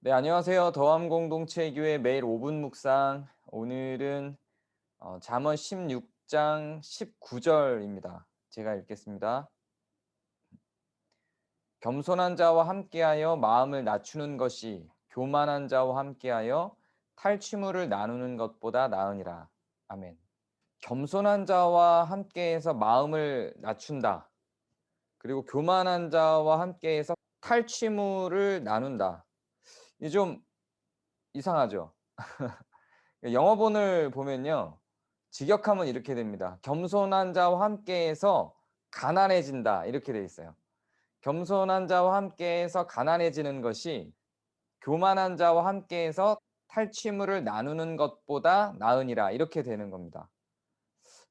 네, 안녕하세요. 더함 공동체 교회 매일 5분 묵상. 오늘은 잠언 16장 19절입니다. 제가 읽겠습니다. 겸손한 자와 함께하여 마음을 낮추는 것이 교만한 자와 함께하여 탈취물을 나누는 것보다 나으니라. 아멘. 겸손한 자와 함께해서 마음을 낮춘다. 그리고 교만한 자와 함께해서 탈취물을 나눈다. 이게 좀 이상하죠? 영어본을 보면요. 직역하면 이렇게 됩니다. 겸손한 자와 함께해서 가난해진다. 이렇게 돼 있어요. 겸손한 자와 함께해서 가난해지는 것이 교만한 자와 함께해서 탈취물을 나누는 것보다 나으니라. 이렇게 되는 겁니다.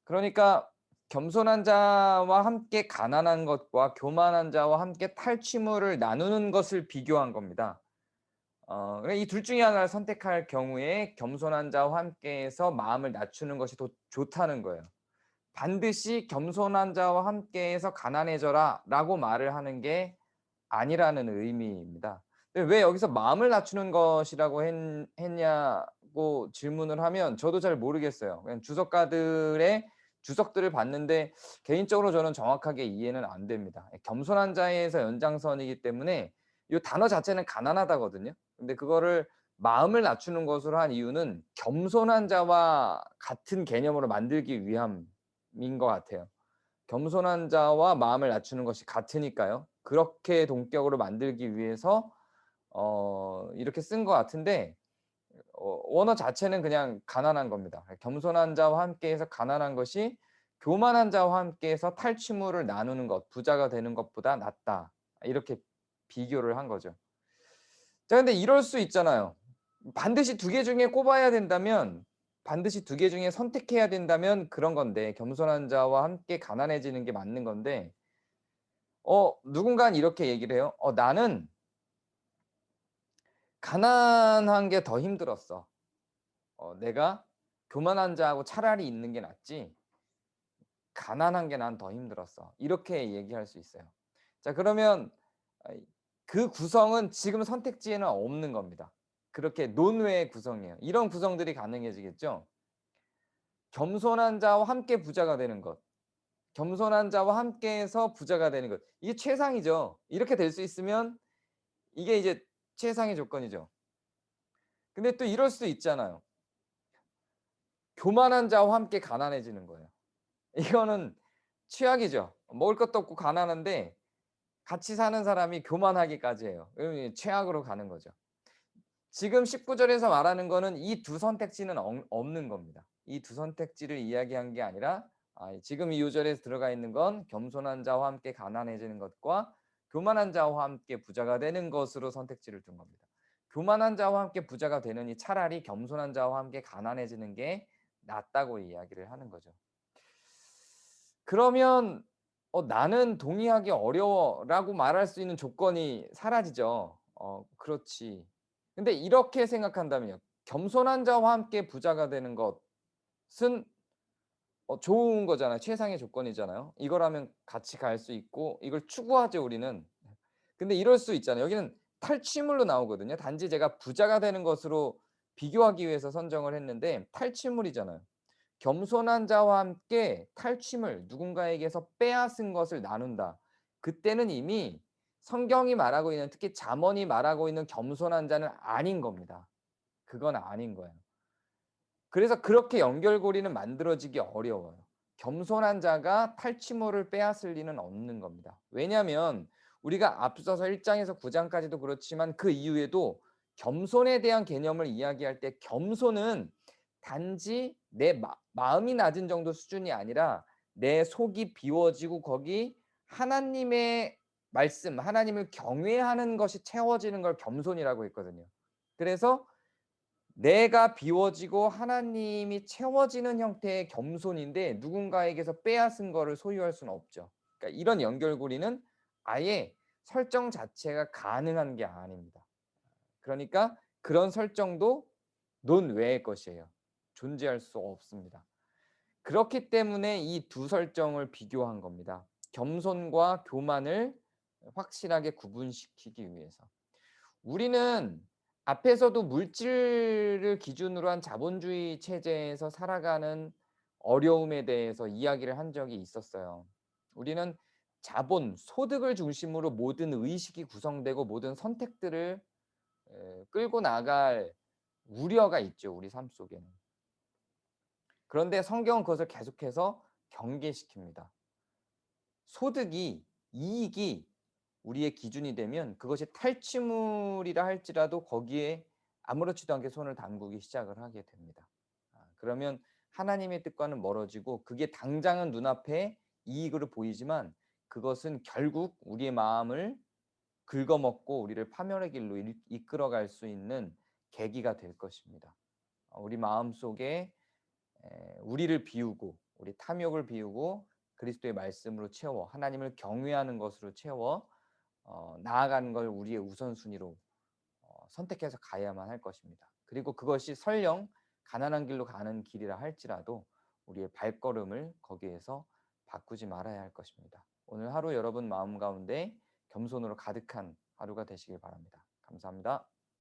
그러니까 겸손한 자와 함께 가난한 것과 교만한 자와 함께 탈취물을 나누는 것을 비교한 겁니다. 그러니까 이 둘 중에 하나를 선택할 경우에 겸손한 자와 함께해서 마음을 낮추는 것이 더 좋다는 거예요. 반드시 겸손한 자와 함께해서 가난해져라라고 말을 하는 게 아니라는 의미입니다. 근데 왜 여기서 마음을 낮추는 것이라고 했냐고 질문을 하면 저도 잘 모르겠어요. 그냥 주석가들의 주석들을 봤는데 개인적으로 저는 정확하게 이해는 안 됩니다. 겸손한 자에서 연장선이기 때문에 이 단어 자체는 가난하다거든요. 근데 그거를 마음을 낮추는 것으로 한 이유는 겸손한 자와 같은 개념으로 만들기 위함인 것 같아요. 겸손한 자와 마음을 낮추는 것이 같으니까요. 그렇게 동격으로 만들기 위해서 이렇게 쓴 것 같은데 원어 자체는 그냥 가난한 겁니다. 겸손한 자와 함께해서 가난한 것이 교만한 자와 함께해서 탈취물을 나누는 것, 부자가 되는 것보다 낫다. 이렇게 비교를 한 거죠. 자, 근데 이럴 수 있잖아요. 반드시 두 개 중에 꼽아야 된다면 반드시 두 개 중에 선택해야 된다면 그런 건데 겸손한 자와 함께 가난해지는 게 맞는 건데 누군가는 이렇게 얘기를 해요. "나는 가난한 게 더 힘들었어. 내가 교만한 자하고 차라리 있는 게 낫지 가난한 게 난 더 힘들었어." 이렇게 얘기할 수 있어요. 자, 그러면 아이 그 구성은 지금 선택지에는 없는 겁니다. 그렇게 논외의 구성이에요. 이런 구성들이 가능해지겠죠. 겸손한 자와 함께 부자가 되는 것. 겸손한 자와 함께해서 부자가 되는 것. 이게 최상이죠. 이렇게 될 수 있으면 이게 이제 최상의 조건이죠. 근데 또 이럴 수도 있잖아요. 교만한 자와 함께 가난해지는 거예요. 이거는 최악이죠. 먹을 것도 없고 가난한데 같이 사는 사람이 교만하기까지 해요. 그러면 이게 최악으로 가는 거죠. 지금 19 절에서 말하는 거는 이 두 선택지는 없는 겁니다. 이 두 선택지를 이야기한 게 아니라 지금 이 요절에 들어가 있는 건 겸손한 자와 함께 가난해지는 것과 교만한 자와 함께 부자가 되는 것으로 선택지를 둔 겁니다. 교만한 자와 함께 부자가 되느니 차라리 겸손한 자와 함께 가난해지는 게 낫다고 이야기를 하는 거죠. 그러면 "나는 동의하기 어려워."라고 말할 수 있는 조건이 사라지죠. 그렇지. 근데 이렇게 생각한다면요. 겸손한 자와 함께 부자가 되는 것은 좋은 거잖아요. 최상의 조건이잖아요. 이거라면 같이 갈 수 있고 이걸 추구하죠, 우리는. 근데 이럴 수 있잖아요. 여기는 탈취물로 나오거든요. 단지 제가 부자가 되는 것으로 비교하기 위해서 선정을 했는데 탈취물이잖아요. 겸손한 자와 함께 탈취물, 누군가에게서 빼앗은 것을 나눈다. 그때는 이미 성경이 말하고 있는, 특히 잠언이 말하고 있는 겸손한 자는 아닌 겁니다. 그건 아닌 거예요. 그래서 그렇게 연결고리는 만들어지기 어려워요. 겸손한 자가 탈취물을 빼앗을 리는 없는 겁니다. 왜냐하면 우리가 앞서서 1 장에서 9 장까지도 그렇지만 그 이후에도 겸손에 대한 개념을 이야기할 때 겸손은 단지 내 마음이 낮은 정도 수준이 아니라 내 속이 비워지고 거기 하나님의 말씀, 하나님을 경외하는 것이 채워지는 걸 겸손이라고 했거든요. 그래서 내가 비워지고 하나님이 채워지는 형태의 겸손인데 누군가에게서 빼앗은 거를 소유할 수는 없죠. 그러니까 이런 연결고리는 아예 설정 자체가 가능한 게 아닙니다. 그러니까 그런 설정도 논외의 것이에요. 존재할 수 없습니다. 그렇기 때문에 이 두 설정을 비교한 겁니다. 겸손과 교만을 확실하게 구분시키기 위해서. 우리는 앞에서도 물질을 기준으로 한 자본주의 체제에서 살아가는 어려움에 대해서 이야기를 한 적이 있었어요. 우리는 자본, 소득을 중심으로 모든 의식이 구성되고 모든 선택들을 끌고 나갈 우려가 있죠, 우리 삶 속에는. 그런데 성경은 그것을 계속해서 경계시킵니다. 소득이, 이익이 우리의 기준이 되면 그것이 탈취물이라 할지라도 거기에 아무렇지도 않게 손을 담그기 시작을 하게 됩니다. 그러면 하나님의 뜻과는 멀어지고 그게 당장은 눈앞에 이익으로 보이지만 그것은 결국 우리의 마음을 긁어먹고 우리를 파멸의 길로 이끌어갈 수 있는 계기가 될 것입니다. 우리 마음속에 우리를 비우고 우리 탐욕을 비우고 그리스도의 말씀으로 채워 하나님을 경외하는 것으로 채워 나아가는 걸 우리의 우선순위로 선택해서 가야만 할 것입니다. 그리고 그것이 설령 가난한 길로 가는 길이라 할지라도 우리의 발걸음을 거기에서 바꾸지 말아야 할 것입니다. 오늘 하루 여러분 마음 가운데 겸손으로 가득한 하루가 되시길 바랍니다. 감사합니다.